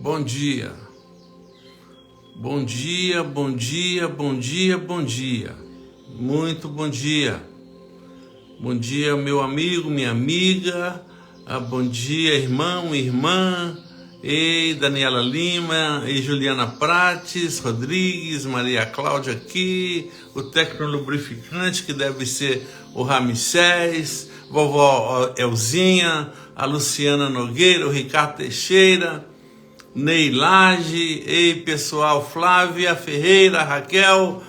Bom dia, bom dia, bom dia, bom dia, bom dia, muito bom dia. Bom dia, meu amigo, minha amiga, bom dia, irmão, irmã, ei, Daniela Lima, ei, Juliana Prates, Rodrigues, Maria Cláudia aqui, o técnico lubrificante, que deve ser o Ramsés, vovó Elzinha, a Luciana Nogueira, o Ricardo Teixeira, Ney Lage, ei pessoal, Flávia Ferreira, Raquel,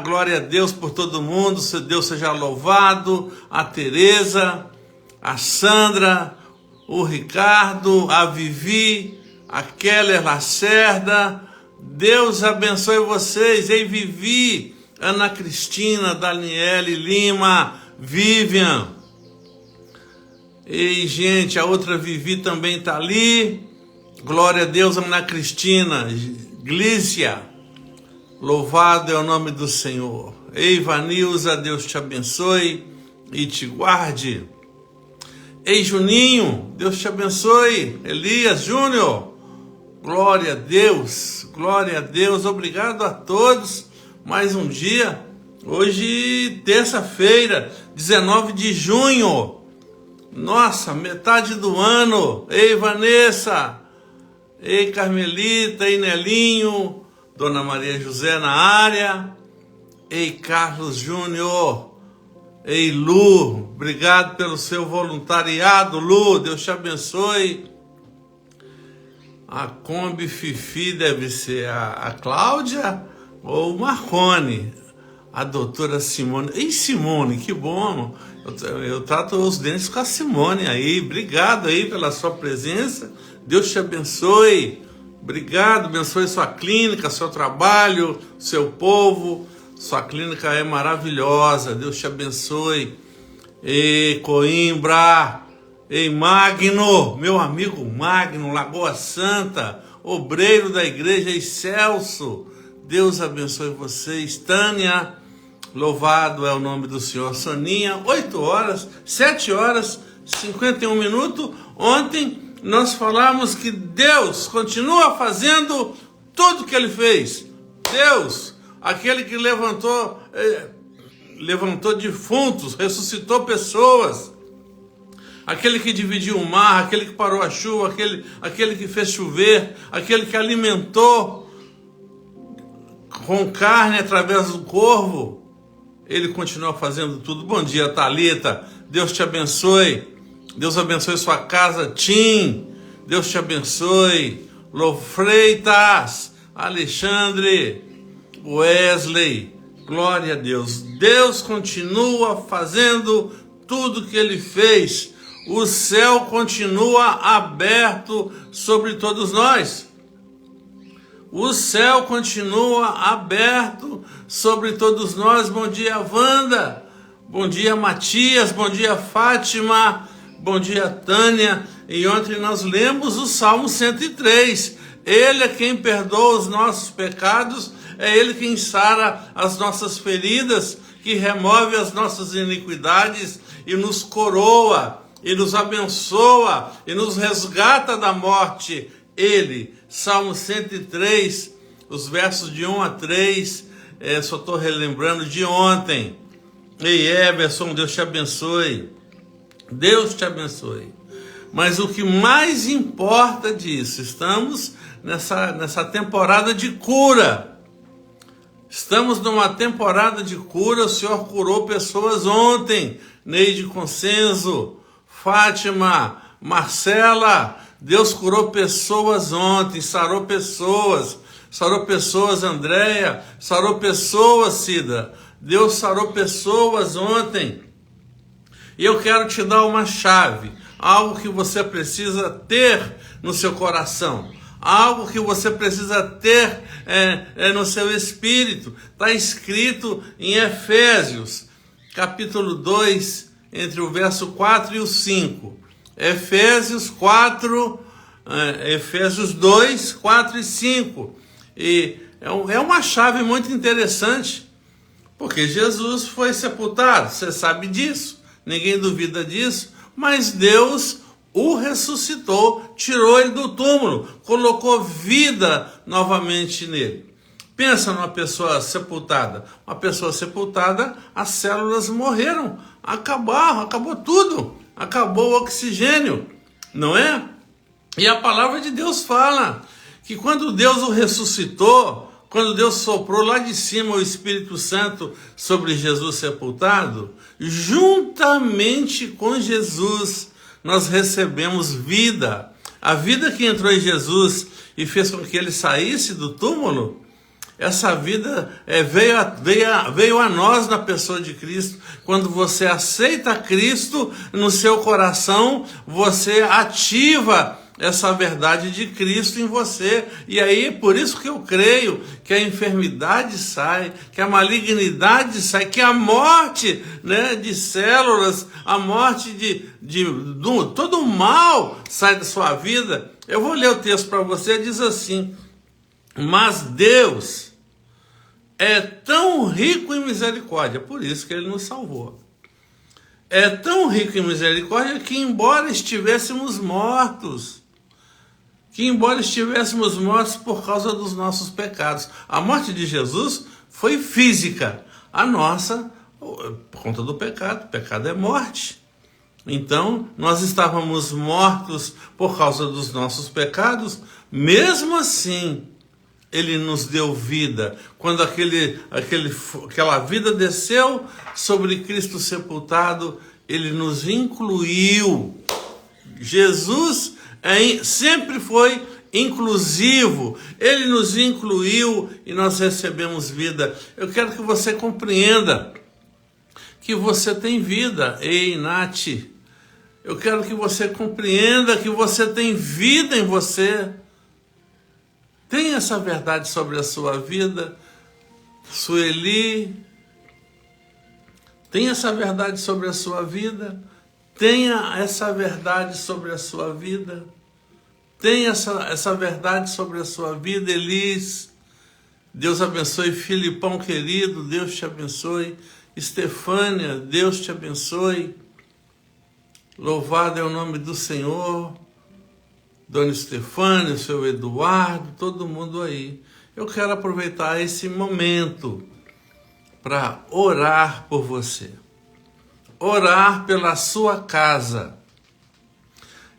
glória a Deus por todo mundo, Deus seja louvado, a Tereza, a Sandra, o Ricardo, a Vivi, a Keller Lacerda, Deus abençoe vocês, ei Vivi, Ana Cristina, Daniele Lima, Vivian, ei gente, a outra Vivi também está ali. Glória a Deus, Ana Cristina, Glícia, louvado é o nome do Senhor. Ei, Vanilza, Deus te abençoe e te guarde. Ei, Juninho, Deus te abençoe. Elias Júnior, glória a Deus, obrigado a todos. Mais um dia, hoje, terça-feira, 19 de junho, nossa, metade do ano. Ei, Vanessa, ei, Carmelita, ei, Nelinho, Dona Maria José na área, ei, Carlos Júnior, ei, Lu, obrigado pelo seu voluntariado, Lu, Deus te abençoe. A Kombi Fifi deve ser a Cláudia ou o Marcone, a doutora Simone. Ei, Simone, que bom, eu trato os dentes com a Simone aí, obrigado aí pela sua presença. Deus te abençoe, obrigado, abençoe sua clínica, seu trabalho, seu povo, sua clínica é maravilhosa, Deus te abençoe. Ei, Coimbra, ei, Magno, meu amigo Magno, Lagoa Santa, obreiro da igreja, ei, Celso, Deus abençoe vocês. Tânia, louvado é o nome do Senhor. Soninha, 7 horas, 51 minutos, ontem nós falamos que Deus continua fazendo tudo que Ele fez. Deus, aquele que levantou defuntos, ressuscitou pessoas, aquele que dividiu o mar, aquele que parou a chuva, aquele que fez chover, aquele que alimentou com carne através do corvo, Ele continua fazendo tudo. Bom dia, Thalita, Deus te abençoe. Deus abençoe sua casa, Tim, Deus te abençoe. Lou Freitas, Alexandre, Wesley, glória a Deus. Deus continua fazendo tudo que Ele fez. O céu continua aberto sobre todos nós. O céu continua aberto sobre todos nós. Bom dia, Wanda. Bom dia, Matias. Bom dia, Fátima. Bom dia, Tânia. E ontem nós lemos o Salmo 103. Ele é quem perdoa os nossos pecados, é Ele quem sara as nossas feridas, que remove as nossas iniquidades e nos coroa, e nos abençoa, e nos resgata da morte. Ele, Salmo 103, os versos de 1 a 3, só estou relembrando de ontem. Ei, Everson, Deus te abençoe. Deus te abençoe. Mas o que mais importa disso, estamos nessa temporada de cura. Estamos numa temporada de cura. O Senhor curou pessoas ontem. Neide Consenso, Fátima, Marcela. Deus curou pessoas ontem, sarou pessoas, Andréia, sarou pessoas, Cida. Deus sarou pessoas ontem. E eu quero te dar uma chave, algo que você precisa ter no seu coração, algo que você precisa ter no seu espírito. Está escrito em Efésios, capítulo 2, entre o verso 4 e o 5. Efésios 2, 4 e 5. E é uma chave muito interessante, porque Jesus foi sepultado, você sabe disso. Ninguém duvida disso, mas Deus o ressuscitou, tirou ele do túmulo, colocou vida novamente nele. Pensa numa pessoa sepultada. Uma pessoa sepultada, as células morreram, acabou tudo, acabou o oxigênio, não é? E a palavra de Deus fala que quando Deus o ressuscitou, quando Deus soprou lá de cima o Espírito Santo sobre Jesus sepultado, juntamente com Jesus, nós recebemos vida. A vida que entrou em Jesus e fez com que ele saísse do túmulo, essa vida veio a nós na pessoa de Cristo. Quando você aceita Cristo no seu coração, você ativa essa verdade de Cristo em você. E aí, por isso que eu creio que a enfermidade sai, que a malignidade sai, que a morte, né, de células, a morte todo o mal sai da sua vida. Eu vou ler o texto para você, diz assim: mas Deus é tão rico em misericórdia, por isso que ele nos salvou. É tão rico em misericórdia que embora estivéssemos mortos por causa dos nossos pecados. A morte de Jesus foi física, a nossa, por conta do pecado. O pecado é morte. Então, nós estávamos mortos por causa dos nossos pecados, mesmo assim, ele nos deu vida. Quando aquela vida desceu sobre Cristo sepultado, ele nos incluiu. Jesus sempre foi inclusivo. Ele nos incluiu e nós recebemos vida. Eu quero que você compreenda que você tem vida. Ei, Nath, eu quero que você compreenda que você tem vida em você. Tem essa verdade sobre a sua vida. Sueli, tem essa verdade sobre a sua vida. Tenha essa verdade sobre a sua vida. Tenha essa verdade sobre a sua vida, Elis. Deus abençoe. Filipão querido, Deus te abençoe. Estefânia, Deus te abençoe. Louvado é o nome do Senhor. Dona Estefânia, seu Eduardo, todo mundo aí. Eu quero aproveitar esse momento para orar por você. Orar pela sua casa.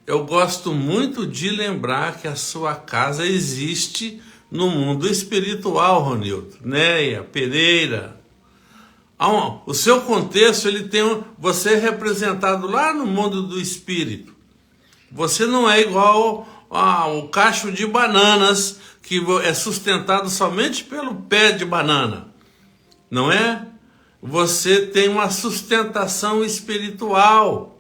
Eu gosto muito de lembrar que a sua casa existe no mundo espiritual, Ronildo, Neia, Pereira. O seu contexto, ele tem você é representado lá no mundo do espírito. Você não é igual ao cacho de bananas, que é sustentado somente pelo pé de banana, não é? Você tem uma sustentação espiritual.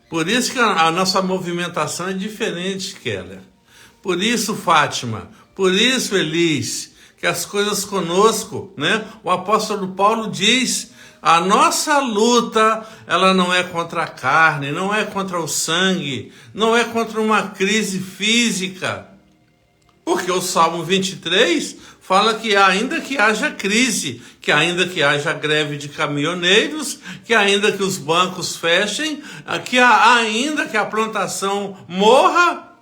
Por isso que a nossa movimentação é diferente, Keller. Por isso, Fátima, por isso, Elis, que as coisas conosco, né? O apóstolo Paulo diz: a nossa luta, ela não é contra a carne, não é contra o sangue, não é contra uma crise física. Porque o Salmo 23 fala que ainda que haja crise, que ainda que haja greve de caminhoneiros, que ainda que os bancos fechem, ainda que a plantação morra,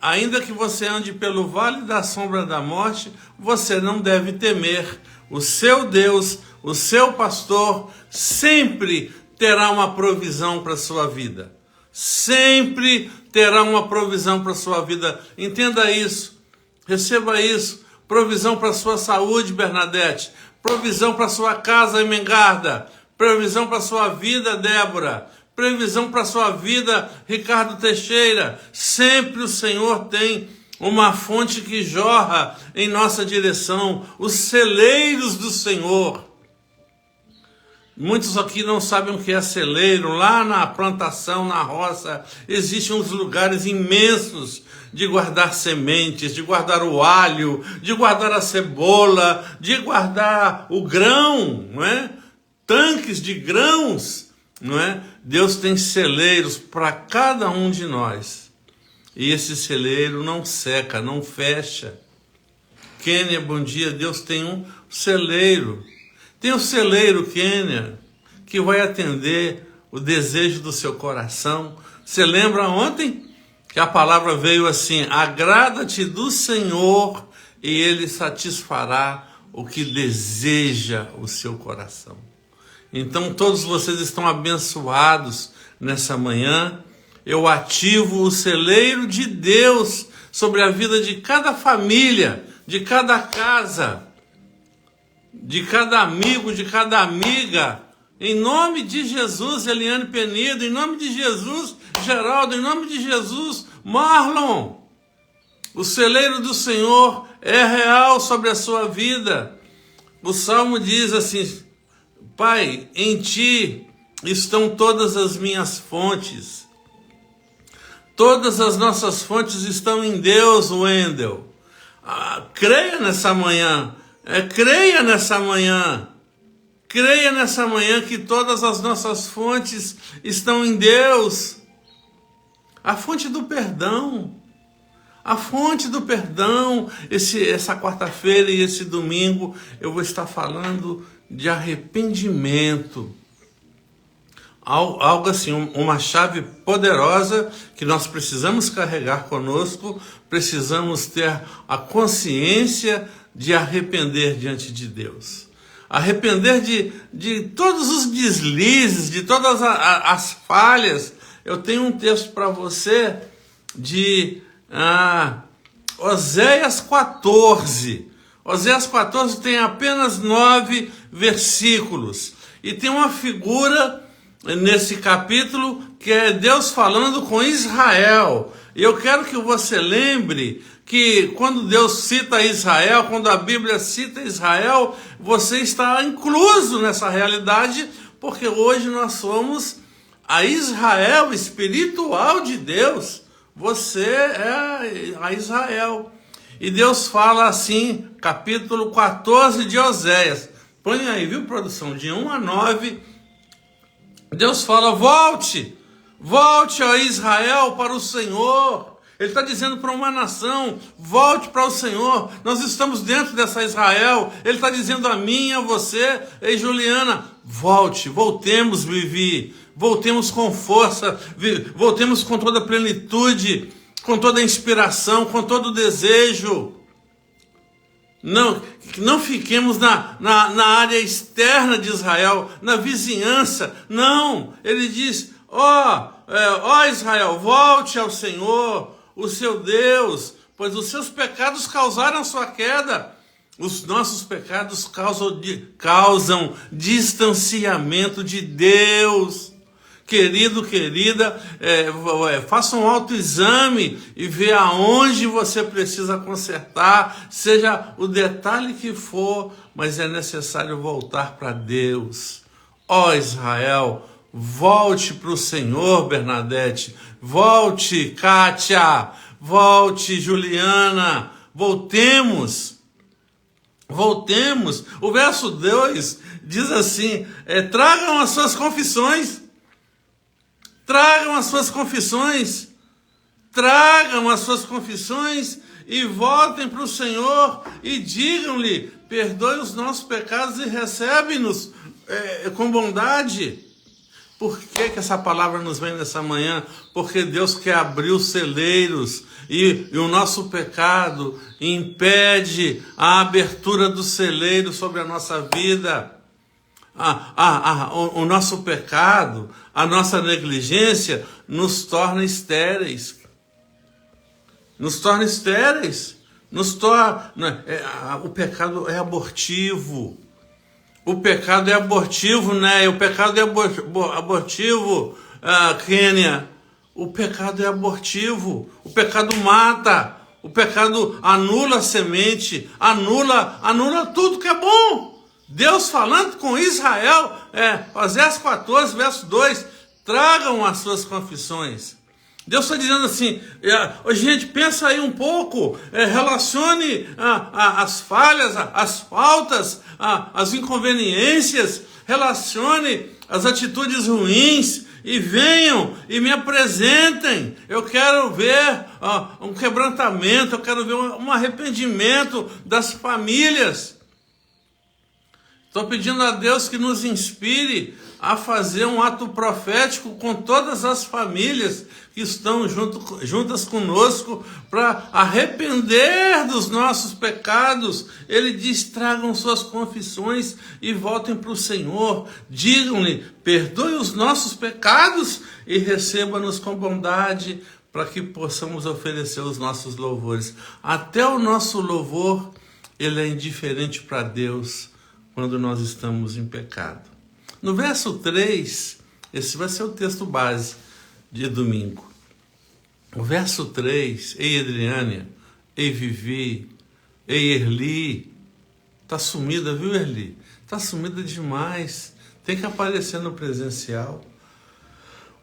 ainda que você ande pelo vale da sombra da morte, você não deve temer. O seu Deus, o seu pastor, sempre terá uma provisão para a sua vida. Sempre terá uma provisão para a sua vida. Entenda isso. Receba isso. Provisão para a sua saúde, Bernadette. Provisão para a sua casa, Emengarda. Provisão para a sua vida, Débora. Previsão para a sua vida, Ricardo Teixeira. Sempre o Senhor tem uma fonte que jorra em nossa direção, os celeiros do Senhor. Muitos aqui não sabem o que é celeiro. Lá na plantação, na roça, existem uns lugares imensos de guardar sementes, de guardar o alho, de guardar a cebola, de guardar o grão, não é? Tanques de grãos, não é? Deus tem celeiros para cada um de nós. E esse celeiro não seca, não fecha. Quênia, bom dia. Deus tem um celeiro. Tem um celeiro, Quênia, que vai atender o desejo do seu coração. Você lembra ontem que a palavra veio assim: agrada-te do Senhor e Ele satisfará o que deseja o seu coração. Então todos vocês estão abençoados nessa manhã. Eu ativo o celeiro de Deus sobre a vida de cada família, de cada casa, de cada amigo, de cada amiga. Em nome de Jesus, Eliane Penido, em nome de Jesus, Geraldo, em nome de Jesus, Marlon. O celeiro do Senhor é real sobre a sua vida. O Salmo diz assim: Pai, em Ti estão todas as minhas fontes. Todas as nossas fontes estão em Deus, Wendel. Creia nessa manhã. Creia nessa manhã. Creia nessa manhã que todas as nossas fontes estão em Deus. A fonte do perdão. A fonte do perdão. Essa quarta-feira e esse domingo eu vou estar falando de arrependimento. Algo assim, uma chave poderosa que nós precisamos carregar conosco, precisamos ter a consciência de arrepender diante de Deus. Arrepender de todos os deslizes, de todas as falhas. Eu tenho um texto para você de Oséias 14. Oséias 14 tem apenas 9 versículos. E tem uma figura nesse capítulo que é Deus falando com Israel. E eu quero que você lembre que quando Deus cita Israel, quando a Bíblia cita Israel, você está incluso nessa realidade, porque hoje nós somos a Israel espiritual de Deus. Você é a Israel. E Deus fala assim, capítulo 14 de Oséias. Põe aí, viu, produção? De 1 a 9. Deus fala: volte, ó Israel, para o Senhor. Ele está dizendo para uma nação: volte para o Senhor. Nós estamos dentro dessa Israel. Ele está dizendo a mim, a você: ei, Juliana, volte, voltemos, Vivi, voltemos com força, voltemos com toda a plenitude, com toda a inspiração, com todo o desejo. Não fiquemos na área externa de Israel, na vizinhança. Não, ele diz: ó Israel, volte ao Senhor, o seu Deus, pois os seus pecados causaram sua queda. Os nossos pecados causam distanciamento de Deus. Querido, querida, faça um autoexame e vê aonde você precisa consertar, seja o detalhe que for, mas é necessário voltar para Deus. Ó Israel, volte para o Senhor, Bernadette, volte, Kátia, volte, Juliana, voltemos. O verso 2 diz assim: tragam as suas confissões. Tragam as suas confissões e voltem para o Senhor e digam-lhe: perdoe os nossos pecados e recebe-nos com bondade. Por que essa palavra nos vem nessa manhã? Porque Deus quer abrir os celeiros e o nosso pecado impede a abertura do celeiro sobre a nossa vida. O nosso pecado, a nossa negligência nos torna estéreis. O pecado é abortivo. O pecado é abortivo, né? O pecado é abortivo, Kênia. O pecado é abortivo. O pecado mata. O pecado anula a semente. Anula tudo que é bom. Deus falando com Israel, Oséias 14, verso 2, tragam as suas confissões. Deus está dizendo assim: gente, pensa aí um pouco, relacione as falhas, as faltas, as inconveniências, relacione as atitudes ruins e venham e me apresentem. Eu quero ver um quebrantamento, eu quero ver um arrependimento das famílias. Estou pedindo a Deus que nos inspire a fazer um ato profético com todas as famílias que estão juntas conosco para arrepender dos nossos pecados. Ele diz: tragam suas confissões e voltem para o Senhor. Digam-lhe: perdoe os nossos pecados e receba-nos com bondade, para que possamos oferecer os nossos louvores. Até o nosso louvor, ele é indiferente para Deus quando nós estamos em pecado. No verso 3, esse vai ser o texto base de domingo. O verso 3, ei Adriânia, ei Vivi, ei Erli, tá sumida, viu Erli? Tá sumida demais, tem que aparecer no presencial.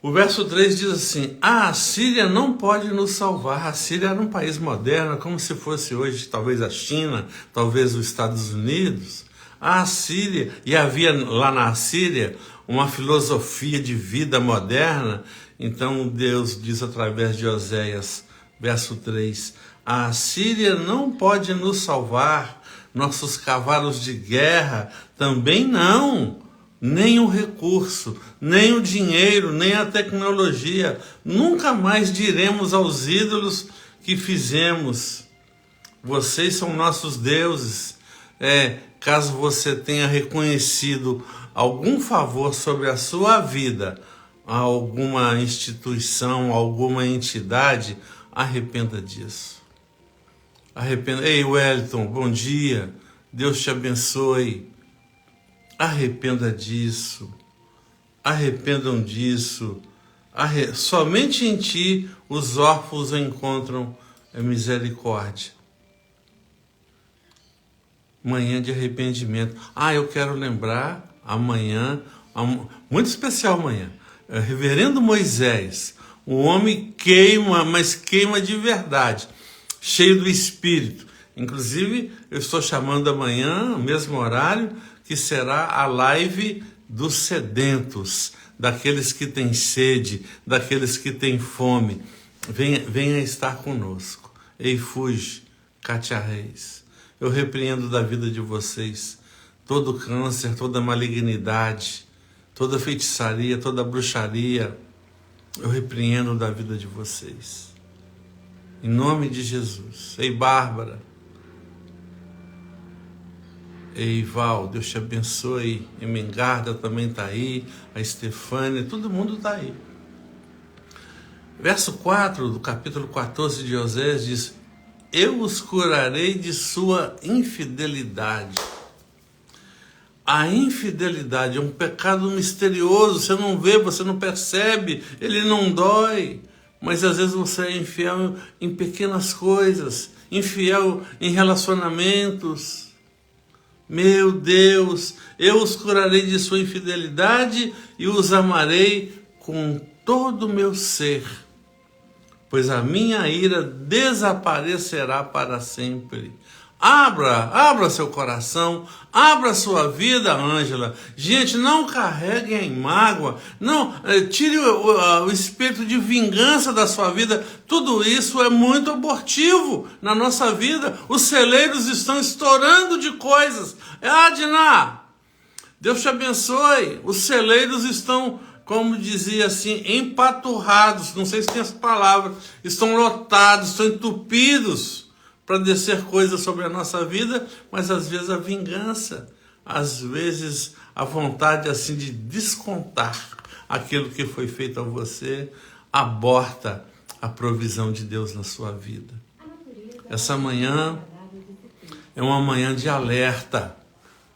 O verso 3 diz assim: a Assíria não pode nos salvar. A Assíria era um país moderno, como se fosse hoje talvez a China, talvez os Estados Unidos. A Assíria, e havia lá na Assíria uma filosofia de vida moderna. Então Deus diz através de Oséias, verso 3, a Assíria não pode nos salvar, nossos cavalos de guerra também não, nem o recurso, nem o dinheiro, nem a tecnologia. Nunca mais diremos aos ídolos que fizemos: vocês são nossos deuses. Caso você tenha reconhecido algum favor sobre a sua vida a alguma instituição, alguma entidade, arrependa disso. Arrependa. Ei, Wellington, bom dia. Deus te abençoe. Arrependa disso. Arrependam disso. Somente em ti os órfãos encontram misericórdia. Manhã de arrependimento. Eu quero lembrar amanhã, muito especial amanhã, Reverendo Moisés, o homem queima, mas queima de verdade, cheio do Espírito. Inclusive, eu estou chamando amanhã, no mesmo horário, que será a live dos sedentos, daqueles que têm sede, daqueles que têm fome. Venha estar conosco. Ei, fuge, Cátia Reis. Eu repreendo da vida de vocês todo câncer, toda malignidade, toda feitiçaria, toda bruxaria. Eu repreendo da vida de vocês. Em nome de Jesus. Ei, Bárbara. Ei, Val, Deus te abençoe. E Mengarda também está aí. A Estefânia, todo mundo está aí. Verso 4 do capítulo 14 de Oséias diz: eu os curarei de sua infidelidade. A infidelidade é um pecado misterioso, você não vê, você não percebe, ele não dói, mas às vezes você é infiel em pequenas coisas, infiel em relacionamentos. Meu Deus, eu os curarei de sua infidelidade e os amarei com todo o meu ser, pois a minha ira desaparecerá para sempre. Abra seu coração, abra sua vida, Ângela. Gente, não carreguem em mágoa, não, tire o espírito de vingança da sua vida. Tudo isso é muito abortivo na nossa vida. Os celeiros estão estourando de coisas. Adná, Deus te abençoe. Os celeiros estão, como dizia assim, empaturrados, não sei se tem essa palavra, estão lotados, estão entupidos para descer coisas sobre a nossa vida, mas às vezes a vingança, às vezes a vontade assim de descontar aquilo que foi feito a você, aborta a provisão de Deus na sua vida. Essa manhã é uma manhã de alerta,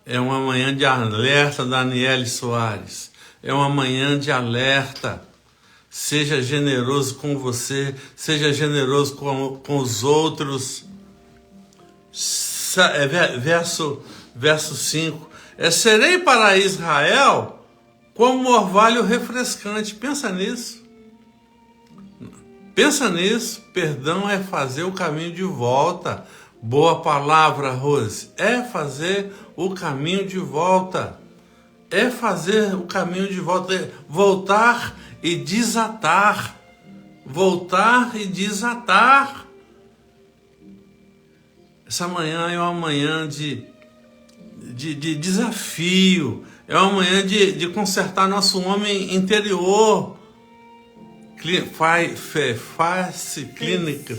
é uma manhã de alerta da Aniele Soares, é uma manhã de alerta. Seja generoso com você, seja generoso com os outros. Verso 5, serei para Israel como um orvalho refrescante. Pensa nisso. Perdão é fazer o caminho de volta. Boa palavra, Rose. É fazer o caminho de volta. É fazer o caminho de volta. É voltar e desatar. Voltar e desatar. Essa manhã é uma manhã de desafio, É uma manhã de consertar nosso homem interior. Face clínica.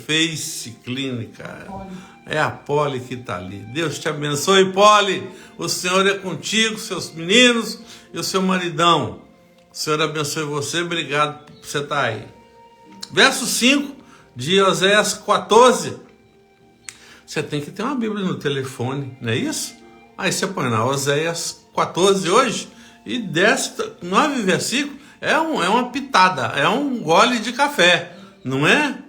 É a Poli que está ali. Deus te abençoe, Poli. O Senhor é contigo, seus meninos e o seu maridão. O Senhor abençoe você. Obrigado por você estar aí. Verso 5 de Oséias 14. Você tem que ter uma Bíblia no telefone, não é isso? Aí você põe na Oséias 14 hoje e desce 9 versículos. É uma pitada, é um gole de café, não é?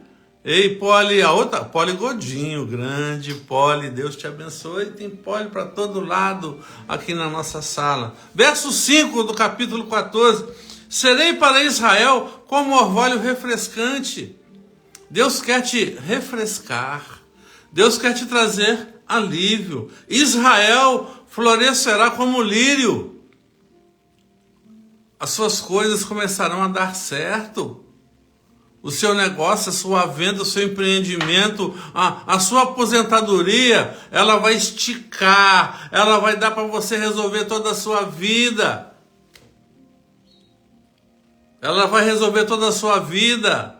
Ei, Poli, a outra, Poli Godinho, grande Poli, Deus te abençoe. Tem Poli para todo lado aqui na nossa sala. Verso 5 do capítulo 14. Serei para Israel como orvalho refrescante. Deus quer te refrescar. Deus quer te trazer alívio. Israel florescerá como lírio. As suas coisas começarão a dar certo. O seu negócio, a sua venda, o seu empreendimento, a sua aposentadoria, ela vai esticar, ela vai dar para você resolver toda a sua vida. Ela vai resolver toda a sua vida.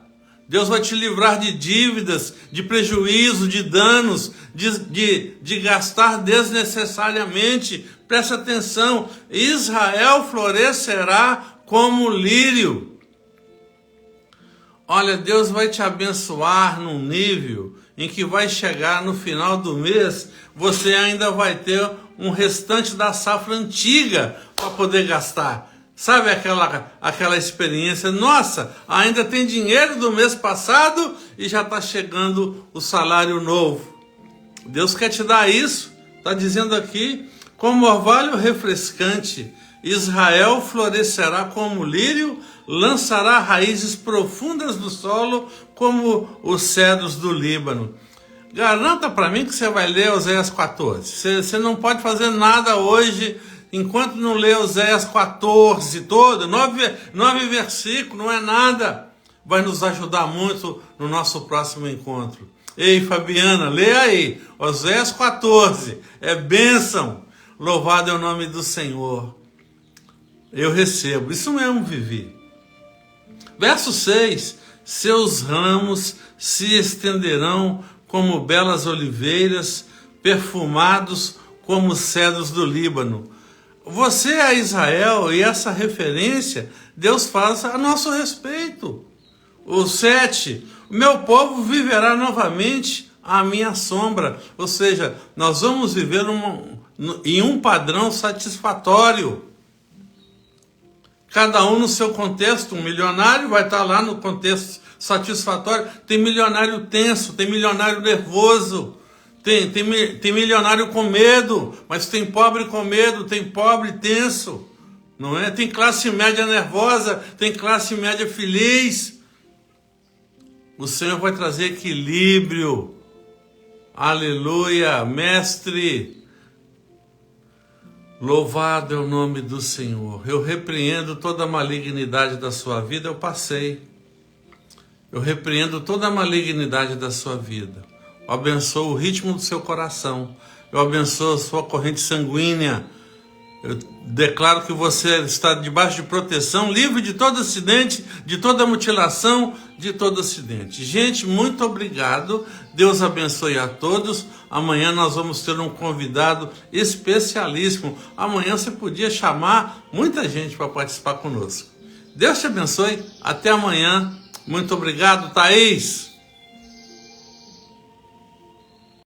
Deus vai te livrar de dívidas, de prejuízo, de danos, de gastar desnecessariamente. Presta atenção, Israel florescerá como lírio. Olha, Deus vai te abençoar num nível em que vai chegar no final do mês, você ainda vai ter um restante da safra antiga para poder gastar. Sabe aquela experiência? Nossa, ainda tem dinheiro do mês passado e já está chegando o salário novo. Deus quer te dar isso. Está dizendo aqui, como orvalho refrescante, Israel florescerá como lírio, lançará raízes profundas do solo como os cedros do Líbano. Garanta para mim que você vai ler Oséias 14. Você não pode fazer nada hoje enquanto não lê Oséias 14 todo, 9 versículos, não é nada. Vai nos ajudar muito no nosso próximo encontro. Ei, Fabiana, lê aí, Oséias 14, é bênção. Louvado é o nome do Senhor. Eu recebo, isso mesmo, Vivi. Verso 6, seus ramos se estenderão como belas oliveiras, perfumados como cedros do Líbano. Você é Israel e essa referência Deus faz a nosso respeito. O 7, meu povo viverá novamente à minha sombra. Ou seja, nós vamos viver em um padrão satisfatório. Cada um no seu contexto. Um milionário vai estar lá no contexto satisfatório. Tem milionário tenso, tem milionário nervoso. Tem milionário com medo, mas tem pobre com medo, tem pobre tenso, não é? Tem classe média nervosa, tem classe média feliz. O Senhor vai trazer equilíbrio. Aleluia, mestre. Louvado é o nome do Senhor. Eu repreendo toda a malignidade da sua vida, eu passei. Eu repreendo toda a malignidade da sua vida. Eu abençoo o ritmo do seu coração. Eu abençoo a sua corrente sanguínea. Eu declaro que você está debaixo de proteção, livre de todo acidente, de toda mutilação, de todo acidente. Gente, muito obrigado. Deus abençoe a todos. Amanhã nós vamos ter um convidado especialíssimo. Amanhã você podia chamar muita gente para participar conosco. Deus te abençoe. Até amanhã. Muito obrigado, Thaís.